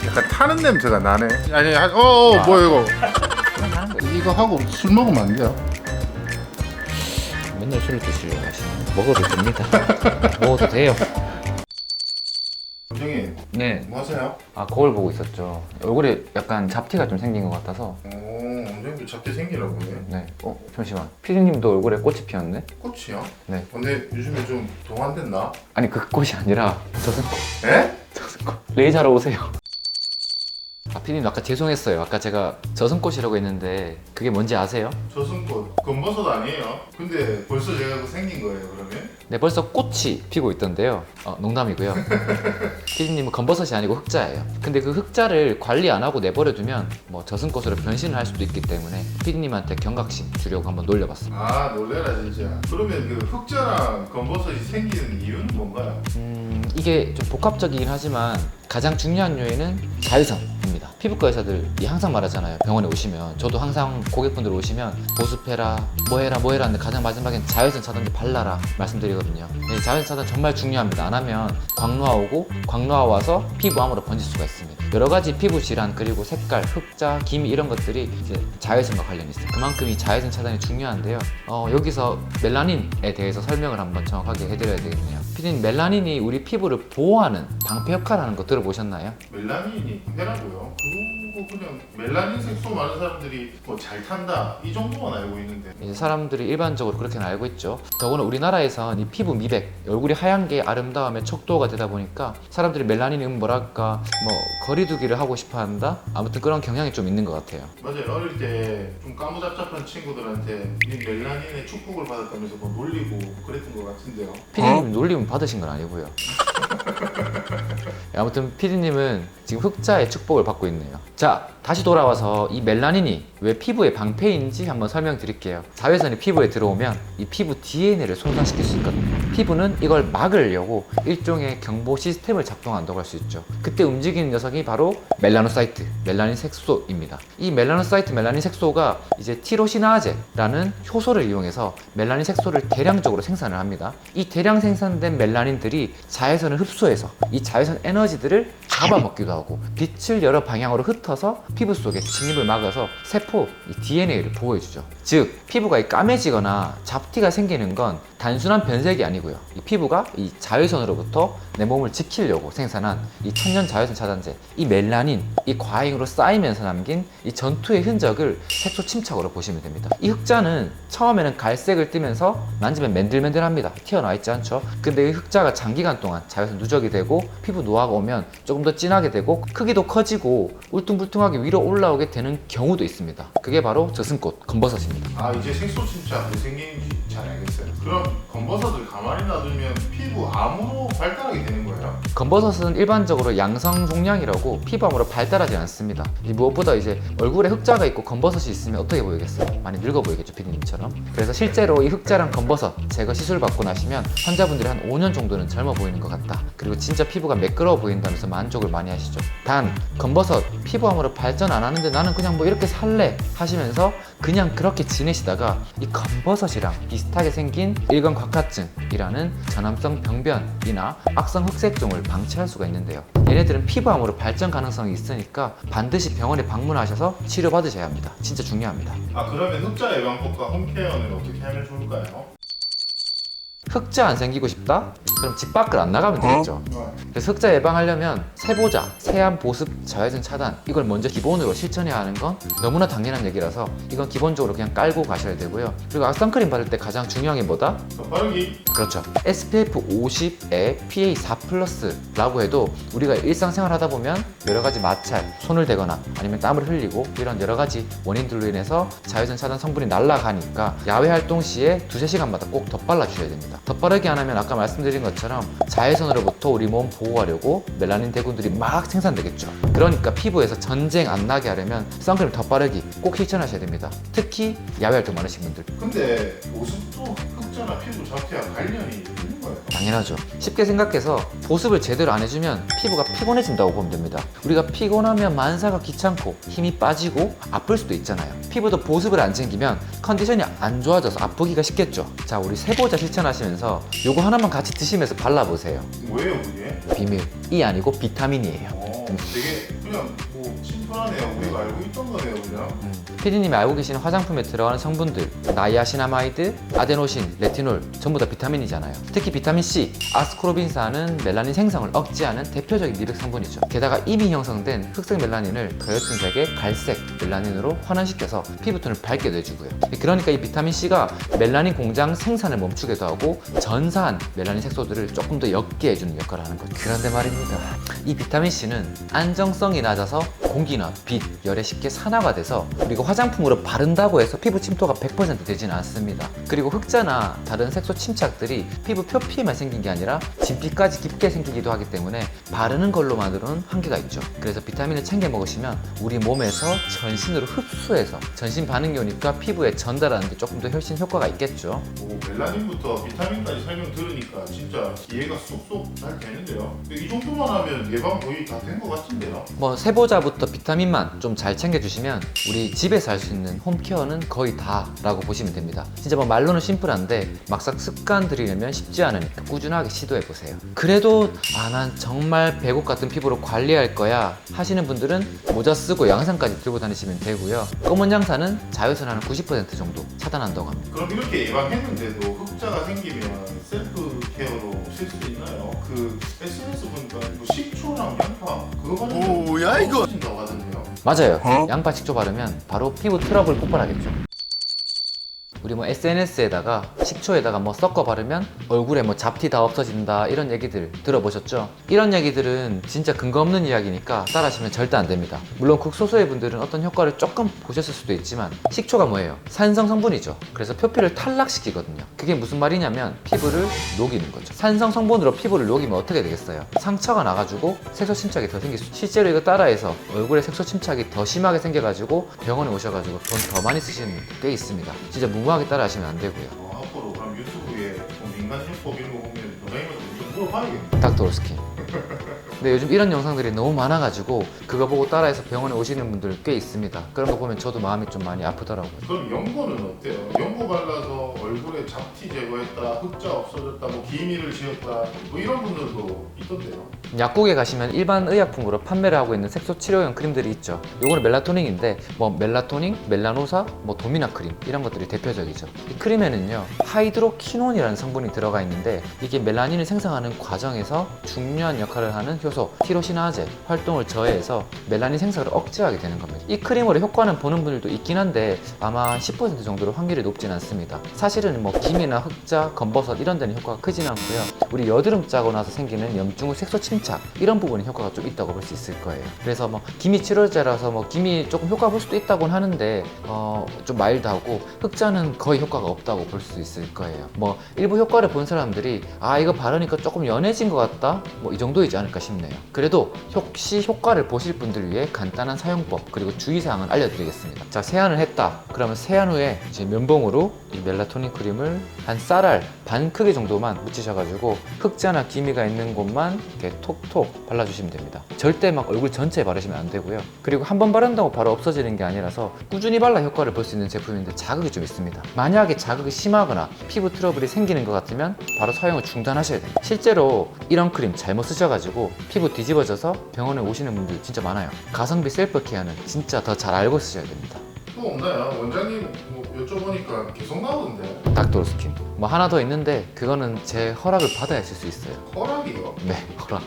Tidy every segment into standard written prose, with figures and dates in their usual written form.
약간 타는 냄새가 나네. 아니, 뭐야 이거? 이거 하고 술 먹으면 안 돼요? 맨날 술을 드시려고 하시네. 먹어도 됩니다. 먹어도 돼요. 원장님, 네. 뭐 하세요? 아, 거울 보고 있었죠. 얼굴에 약간 잡티가 좀 생긴 것 같아서. 원장님도 작게 생기나 보네. 네. 잠시만. 피디님도 얼굴에 꽃이 피었네? 꽃이요? 네. 근데 요즘에 좀 동안됐나? 아니, 그 꽃이 아니라 저승꽃. 에? 저승꽃. 레이저로 오세요. 아, 피디님 아까 죄송했어요. 아까 제가 저승꽃이라고 했는데 그게 뭔지 아세요? 저승꽃 검버섯 아니에요? 근데 벌써 제가 그 생긴 거예요 그러면? 네, 벌써 꽃이 피고 있던데요. 농담이고요. 피디님은 검버섯이 아니고 흑자예요. 근데 그 흑자를 관리 안 하고 내버려두면 뭐 저승꽃으로 변신을 할 수도 있기 때문에 피디님한테 경각심 주려고 한번 놀려봤습니다. 아 놀래라 진짜. 그러면 그 흑자랑 검버섯이 생기는 이유는 뭔가요? 이게 좀 복합적이긴 하지만 가장 중요한 요인은 자외선입니다. 피부과 의사들이 항상 말하잖아요. 병원에 오시면 저도 항상 고객분들 오시면 보습해라 뭐 해라 하는데 가장 마지막엔 자외선 차단제 발라라 말씀드리거든요. 네, 자외선 차단 정말 중요합니다. 안 하면 광노화 오고 광노화 와서 피부암으로 번질 수가 있습니다. 여러 가지 피부 질환 그리고 색깔, 흑자, 기미 이런 것들이 이제 자외선과 관련이 있어요. 그만큼 이 자외선 차단이 중요한데요. 여기서 멜라닌에 대해서 설명을 한번 정확하게 해드려야 되겠네요. 피디님, 멜라닌이 우리 피부를 보호하는 방패 역할을 하는 거 들어보셨나요? 멜라닌이 해라고요? 그거 그냥 멜라닌 색소 많은 사람들이 뭐 잘 탄다 이 정도만 알고 있는데. 이제 사람들이 일반적으로 그렇게는 알고 있죠. 더구나 우리나라에선 이 피부 미백, 얼굴이 하얀 게 아름다움의 척도가 되다 보니까 사람들이 멜라닌이 뭐랄까 뭐 거리두기를 하고 싶어 한다? 아무튼 그런 경향이 좀 있는 것 같아요. 맞아요. 어릴 때 좀 까무잡잡한 친구들한테 이 멜라닌의 축복을 받았다면서 뭐 놀리고 그랬던 것 같은데요. 피디님 놀림 받으신 건 아니고요. 아무튼 피디님은 지금 흑자의 축복을 받고 있네요. 자, 다시 돌아와서 이 멜라닌이 왜 피부의 방패인지 한번 설명드릴게요. 자외선이 피부에 들어오면 이 피부 DNA를 손상시킬 수 있거든요. 피부는 이걸 막으려고 일종의 경보 시스템을 작동한다고 할 수 있죠. 그때 움직이는 녀석이 바로 멜라노사이트, 멜라닌 색소입니다. 이 멜라노사이트, 멜라닌 색소가 이제 티로시나제라는 효소를 이용해서 멜라닌 색소를 대량적으로 생산을 합니다. 이 대량 생산된 멜라닌들이 자외선을 흡수해서 이 자외선 에너지들을 잡아먹기도 하고 빛을 여러 방향으로 흩어서 피부 속에 진입을 막아서 세포 이 DNA를 보호해주죠. 즉 피부가 까매지거나 잡티가 생기는 건 단순한 변색이 아니고요. 이 피부가 이 자외선으로부터 내 몸을 지키려고 생산한 이 천연 자외선 차단제, 이 멜라닌, 이 과잉으로 쌓이면서 남긴 이 전투의 흔적을 색소 침착으로 보시면 됩니다. 이 흑자는 처음에는 갈색을 띠면서 만지면 맨들맨들합니다. 튀어나와 있지 않죠? 근데 이 흑자가 장기간 동안 자외선 누적이 되고 피부 노화가 오면 조금 더 진하게 되고 크기도 커지고 울퉁불퉁하게 위로 올라오게 되는 경우도 있습니다. 그게 바로 저승꽃, 검버섯입니다. 아 이제 색소 침착 왜 생기는지 잘 알겠어요. 그럼 검버섯을 가만히 놔두면 피부 암으로 발달하게 되는 거예요? 검버섯은 일반적으로 양성 종양이라고 피부암으로 발달하지 않습니다. 무엇보다 이제 얼굴에 흑자가 있고 검버섯이 있으면 어떻게 보이겠어요? 많이 늙어 보이겠죠, 피디님처럼. 그래서 실제로 이 흑자랑 검버섯 제거 시술 받고 나시면 환자분들이 한 5년 정도는 젊어 보이는 것 같다. 그리고 진짜 피부가 매끄러워 보인다면서 만족을 많이 하시죠. 단 검버섯 피부암으로 발전 안 하는데 나는 그냥 뭐 이렇게 살래 하시면서 그냥 그렇게 지내시다가 이 검버섯이랑 비슷하게 생긴 일광곽화증이라는 전암성 병변이나 악성 흑색종을 방치할 수가 있는데요. 얘네들은 피부암으로 발전 가능성이 있으니까 반드시 병원에 방문하셔서 치료받으셔야 합니다. 진짜 중요합니다. 아 그러면 흑자 예방법과 홈케어는 어떻게 하면 좋을까요? 흑자 안 생기고 싶다? 그럼 집 밖을 안 나가면 되겠죠. 그래서 흑자 예방하려면 세보자, 세안 보습, 자외선 차단 이걸 먼저 기본으로 실천해야 하는 건 너무나 당연한 얘기라서 이건 기본적으로 그냥 깔고 가셔야 되고요. 그리고 악선크림 바를 때 가장 중요한 게 뭐다? 바르기. 그렇죠. SPF 50에 PA4+라고 해도 우리가 일상생활 하다 보면 여러 가지 마찰, 손을 대거나 아니면 땀을 흘리고 이런 여러 가지 원인들로 인해서 자외선 차단 성분이 날아가니까 야외 활동 시에 2~3시간마다 꼭 덧발라 주셔야 됩니다. 덧바르기 안 하면 아까 말씀드린 것처럼 자외선으로부터 우리 몸 보호하려고 멜라닌 대군들이 막 생산되겠죠. 그러니까 피부에서 전쟁 안 나게 하려면 선크림 덧바르기 꼭 실천하셔야 됩니다. 특히 야외 활동 많으신 분들. 근데 보습도 흑자나 피부 잡티와 관련이 있는 거예요? 당연하죠. 쉽게 생각해서 보습을 제대로 안 해주면 피부가 피곤해진다고 보면 됩니다. 우리가 피곤하면 만사가 귀찮고 힘이 빠지고 아플 수도 있잖아요. 피부도 보습을 안 챙기면 컨디션이 안 좋아져서 아프기가 쉽겠죠. 자, 우리 세보자 실천하시면서 요거 하나만 같이 드시면서 발라보세요. 뭐예요 그게? 비밀. 이 아니고 비타민이에요. 되게 그냥 뭐 심플하네요. 우리가 알고 있던 거네요, 그냥. PD님이 알고 계시는 화장품에 들어가는 성분들 나이아시나마이드, 아데노신, 레티놀 전부 다 비타민이잖아요. 특히 비타민 C, 아스코르빈산은 멜라닌 생성을 억제하는 대표적인 미백 성분이죠. 게다가 이미 형성된 흑색 멜라닌을 더 옅은 색의 갈색 멜라닌으로 환원시켜서 피부톤을 밝게 내주고요. 그러니까 이 비타민 C가 멜라닌 공장 생산을 멈추게도 하고 전사한 멜라닌 색소들을 조금 더 옅게 해주는 역할을 하는 거죠. 그런데 말입니다. 이 비타민 C는 안정성이 낮아서 공기나 빛, 열에 쉽게 산화가 돼서 그리고 화장품으로 바른다고 해서 피부 침투가 100% 되지는 않습니다. 그리고 흑자나 다른 색소 침착들이 피부 표피에만 생긴 게 아니라 진피까지 깊게 생기기도 하기 때문에 바르는 걸로만으로는 한계가 있죠. 그래서 비타민을 챙겨 먹으시면 우리 몸에서 전신으로 흡수해서 전신 반응이 오니까 피부에 전달하는 데 조금 더 훨씬 효과가 있겠죠. 오, 멜라닌부터 비타민까지 설명 들으니까 진짜 이해가 쏙쏙 잘 되는데요. 이 정도만 하면 예방 거의 다 된 것 같은데요. 뭐 세보자부터 비타민만 좀 잘 챙겨주시면 우리 집에서 할 수 있는 홈케어는 거의 다라고 보시면 됩니다. 진짜 뭐 말로는 심플한데 막상 습관 들이려면 쉽지 않으니까 꾸준하게 시도해보세요. 그래도 난 정말 배국 같은 피부로 관리할 거야 하시는 분들은 모자 쓰고 양산까지 들고 다니시면 되고요. 검은 양산은 자외선 한 90% 정도 차단한다고 합니다. 그럼 이렇게 예방했는데도 흑자가 생기면 셀프 케어로 쓸 수 있나요? 그 SNS 보니까 뭐 식초랑 양파 그거 바르면 오야, 이거. 없어진다고 하던데요. 맞아요. 양파 식초 바르면 바로 피부 트러블 폭발하겠죠. 우리 뭐 SNS에다가 식초에다가 뭐 섞어 바르면 얼굴에 뭐 잡티 다 없어진다 이런 얘기들 들어보셨죠? 이런 얘기들은 진짜 근거 없는 이야기니까 따라하시면 절대 안 됩니다. 물론 극소수의 분들은 어떤 효과를 조금 보셨을 수도 있지만 식초가 뭐예요? 산성 성분이죠. 그래서 표피를 탈락시키거든요. 그게 무슨 말이냐면 피부를 녹이는 거죠. 산성 성분으로 피부를 녹이면 어떻게 되겠어요? 상처가 나가지고 색소 침착이 더 생길 수 있어요. 실제로 이거 따라해서 얼굴에 색소 침착이 더 심하게 생겨가지고 병원에 오셔가지고 돈 더 많이 쓰시는 분들 꽤 있습니다. 진짜 무모하게 따라 하시면 안 되고요. 앞으로 그럼 유튜브에 뭐 민간요법 이런 거 보면 원장님한테 좀 물어봐야겠네. 닥터 스킨. 근데 요즘 이런 영상들이 너무 많아가지고 그거 보고 따라해서 병원에 오시는 분들 꽤 있습니다. 그런 거 보면 저도 마음이 좀 많이 아프더라고요. 그럼 연고는 어때요? 연고 발라서 얼굴에 잡티 제거했다, 흑자 없어졌다, 뭐 기미를 지었다, 뭐 이런 분들도 있던데요. 약국에 가시면 일반 의약품으로 판매를 하고 있는 색소 치료용 크림들이 있죠. 요거는 멜라토닌인데 뭐 멜라토닌, 멜라노사, 뭐 도미나 크림 이런 것들이 대표적이죠. 이 크림에는요 하이드로키논이라는 성분이 들어가 있는데 이게 멜라닌을 생성하는 과정에서 중요한 역할을 하는 효소 티로시나제 활동을 저해해서 멜라닌 생성을 억제하게 되는 겁니다. 이 크림으로 효과는 보는 분들도 있긴 한데 아마 10% 정도로 확률이 높진 않습니다. 사실은 뭐 기미나 흑자, 검버섯 이런 데는 효과가 크진 않고요. 우리 여드름 짜고 나서 생기는 염증 후 색소 침착 이런 부분에 효과가 좀 있다고 볼 수 있을 거예요. 그래서 뭐 기미 치료제라서 뭐 기미 조금 효과 볼 수도 있다고는 하는데 좀 마일드하고 흑자는 거의 효과가 없다고 볼 수 있을 거예요. 뭐 일부 효과를 본 사람들이 이거 바르니까 조금 연해진 것 같다 뭐 이 정도이지 않을까 싶네요. 그래도 혹시 효과를 보실 분들 위해 간단한 사용법 그리고 주의사항을 알려드리겠습니다. 자, 세안을 했다 그러면 세안 후에 이제 면봉으로 이 멜라토닌 크림을 한 쌀알 반 크기 정도만 묻히셔가지고 흑자나 기미가 있는 곳만 이렇게 톡톡 발라주시면 됩니다. 절대 막 얼굴 전체에 바르시면 안 되고요. 그리고 한 번 바른다고 바로 없어지는 게 아니라서 꾸준히 발라 효과를 볼 수 있는 제품인데 자극이 좀 있습니다. 만약에 자극이 심하거나 피부 트러블이 생기는 것 같으면 바로 사용을 중단하셔야 됩니다. 실제로 이런 크림 잘못 쓰셔가지고 피부 뒤집어져서 병원에 오시는 분들 진짜 많아요. 가성비 셀프 케어는 진짜 더 잘 알고 쓰셔야 됩니다. 또 없나요? 원장님 뭐 여쭤보니까 계속 나오던데. 닥터 스킨 뭐 하나 더 있는데 그거는 제 허락을 받아야 쓸 수 있어요. 허락이요? 네, 허락.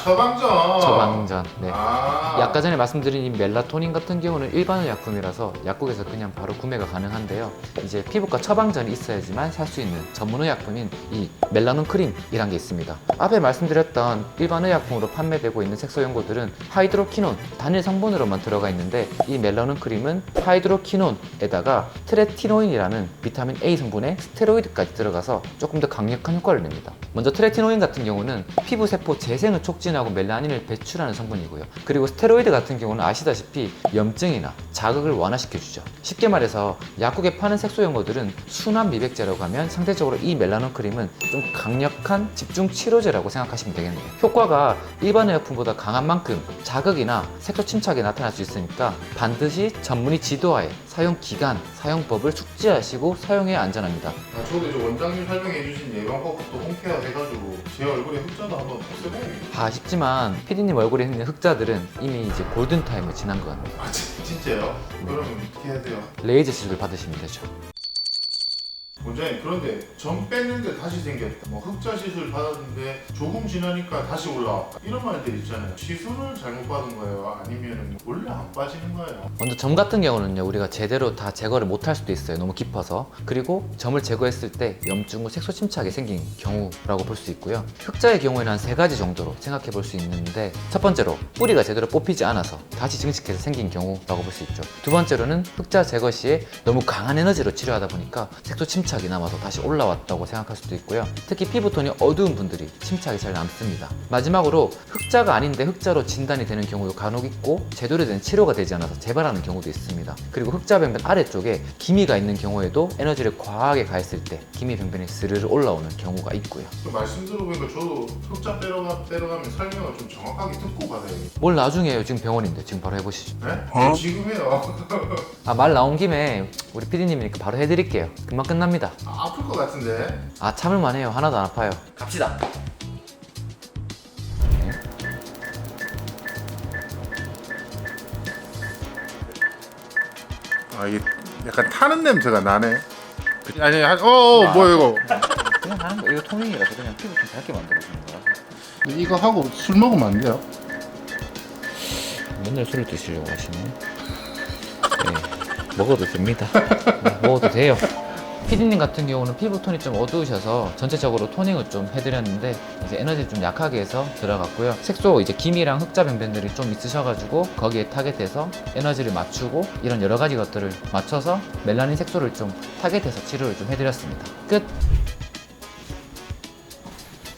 처방전. 처방전. 네. 아. 아까 전에 말씀드린 이 멜라토닌 같은 경우는 일반 의약품이라서 약국에서 그냥 바로 구매가 가능한데요. 이제 피부과 처방전이 있어야지만 살 수 있는 전문 의약품인 이 멜라논 크림이란 게 있습니다. 앞에 말씀드렸던 일반 의약품으로 판매되고 있는 색소 연고들은 하이드로키논 단일 성분으로만 들어가 있는데 이 멜라논 크림은 하이드로키논에다가 트레티노인이라는 비타민 A 성분의 스테로이드까지 들어가서 조금 더 강력한 효과를 냅니다. 먼저 트레티노인 같은 경우는 피부 세포 재생을 촉진하고 멜라닌을 배출하는 성분이고요. 그리고 스테로이드 같은 경우는 아시다시피 염증이나 자극을 완화시켜주죠. 쉽게 말해서 약국에 파는 색소 연고들은 순환 미백제라고 하면 상대적으로 이 멜라논 크림은 좀 강력한 집중 치료제라고 생각하시면 되겠네요. 효과가 일반 의약품보다 강한 만큼 자극이나 색소 침착이 나타날 수 있으니까 반드시 전문 간문의 지도하에 사용 기간, 사용법을 숙지하시고 사용해야 안전합니다. 저도 이제 원장님 설명해주신 예방법부터 홈케어 해가지고 제 얼굴에 흑자도 한번 없애봐야겠다. 아쉽지만 PD님 얼굴에 있는 흑자들은 이미 이제 골든타임을 지난 것 같네요. 아 진짜요? 그러면 어떻게 해야 돼요? 레이저 시술 받으시면 되죠. 원장님 그런데 점 뺐는데 다시 생겼다, 뭐 흑자 시술 받았는데 조금 지나니까 다시 올라왔다, 이런 말들 있잖아요. 시술을 잘못 받은 거예요? 아니면 원래 안 빠지는 거예요? 먼저 점 같은 경우는요, 우리가 제대로 다 제거를 못 할 수도 있어요. 너무 깊어서. 그리고 점을 제거했을 때 염증 후 색소 침착이 생긴 경우라고 볼 수 있고요. 흑자의 경우에는 한 3가지 정도로 생각해 볼 수 있는데, 첫 번째로 뿌리가 제대로 뽑히지 않아서 다시 증식해서 생긴 경우라고 볼 수 있죠. 두 번째로는 흑자 제거 시에 너무 강한 에너지로 치료하다 보니까 색소 침착이 남아서 다시 올라왔다고 생각할 수도 있고요. 특히 피부톤이 어두운 분들이 침착이 잘 남습니다. 마지막으로 흑자가 아닌데 흑자로 진단이 되는 경우도 간혹 있고, 제대로 된 치료가 되지 않아서 재발하는 경우도 있습니다. 그리고 흑자 병변 아래쪽에 기미가 있는 경우에도 에너지를 과하게 가했을 때 기미 병변이 스르르 올라오는 경우가 있고요. 그 말씀 들어보니까 저도 흑자 빼러가면 설명을 좀 정확하게 듣고 받아야겠어요. 뭘 나중에 해요? 지금 병원인데 지금 바로 해보시죠. 네? 지금 해요. 말 나온 김에 우리 PD님이니까 바로 해드릴게요. 금방 끝납니다. 아플 것 같은데? 참을만 해요. 하나도 안 아파요. 갑시다. 아 이게 약간 타는 냄새가 나네. 아니 뭐야 이거? 그냥 하는 거. 이거 토닝이라서 그냥 피부 좀 밝게 만들어주는 거라. 이거 하고 술 먹으면 안 돼요? 맨날 술을 드시려고 하시네. 네, 먹어도 됩니다. 먹어도 돼요. 피디님 같은 경우는 피부톤이 좀 어두우셔서 전체적으로 토닝을 좀 해드렸는데, 이제 에너지 좀 약하게 해서 들어갔고요. 색소 이제 기미랑 흑자 병변들이 좀 있으셔가지고 거기에 타겟해서 에너지를 맞추고 이런 여러 가지 것들을 맞춰서 멜라닌 색소를 좀 타겟해서 치료를 좀 해드렸습니다. 끝!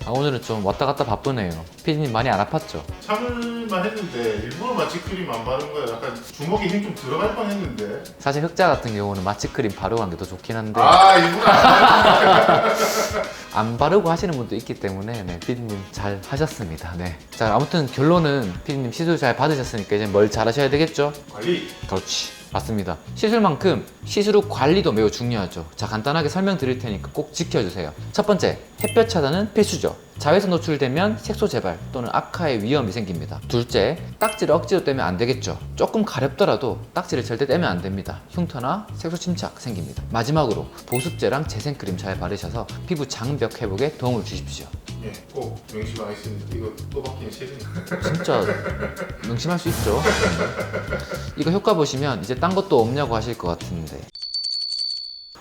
오늘은 좀 왔다 갔다 바쁘네요. 피디님 많이 안 아팠죠? 참을만 했는데 일부러 마취크림 안 바른 거야. 약간 주먹에 힘 좀 들어갈 뻔 했는데. 사실 흑자 같은 경우는 마취크림 바르고 한 게 더 좋긴 한데 일부러 안 바르고 하시는 분도 있기 때문에 네, 피디님 잘 하셨습니다. 네. 자, 아무튼 결론은 피디님 시술 잘 받으셨으니까 이제 뭘 잘 하셔야 되겠죠? 관리. 그렇지. 맞습니다. 시술만큼 시술 후 관리도 매우 중요하죠. 자, 간단하게 설명드릴 테니까 꼭 지켜주세요. 첫 번째, 햇볕 차단은 필수죠. 자외선 노출되면 색소 재발 또는 악화의 위험이 생깁니다. 둘째, 딱지를 억지로 떼면 안 되겠죠. 조금 가렵더라도 딱지를 절대 떼면 안 됩니다. 흉터나 색소 침착 생깁니다. 마지막으로 보습제랑 재생크림 잘 바르셔서 피부 장벽 회복에 도움을 주십시오. 예, 꼭 명심하겠습니다. 이거 또 받기는 싫으니까. 진짜 명심할 수 있죠. 이거 효과 보시면 이제 딴 것도 없냐고 하실 것 같은데,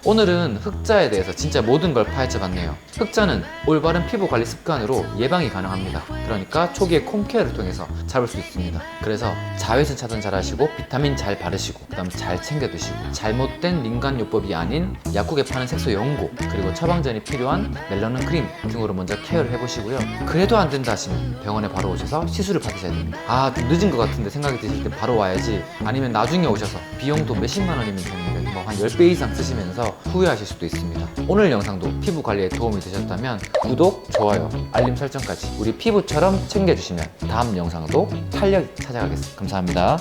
오늘은 흑자에 대해서 진짜 모든 걸 파헤쳐 봤네요. 흑자는 올바른 피부 관리 습관으로 예방이 가능합니다. 그러니까 초기에 홈케어를 통해서 잡을 수 있습니다. 그래서 자외선 차단 잘 하시고 비타민 잘 바르시고 그다음 잘 챙겨 드시고 잘못된 민간요법이 아닌 약국에 파는 색소 연고 그리고 처방전이 필요한 멜라닌 크림 등으로 먼저 케어를 해보시고요. 그래도 안 된다 하시면 병원에 바로 오셔서 시술을 받으셔야 됩니다. 좀 늦은 것 같은데 생각이 드실 때 바로 와야지, 아니면 나중에 오셔서 비용도 몇십만 원이면 되는데 뭐 한 10배 이상 쓰시면서 후회하실 수도 있습니다. 오늘 영상도 피부 관리에 도움이 되셨다면 구독, 좋아요, 알림 설정까지 우리 피부처럼 챙겨주시면 다음 영상도 탄력이 찾아가겠습니다. 감사합니다.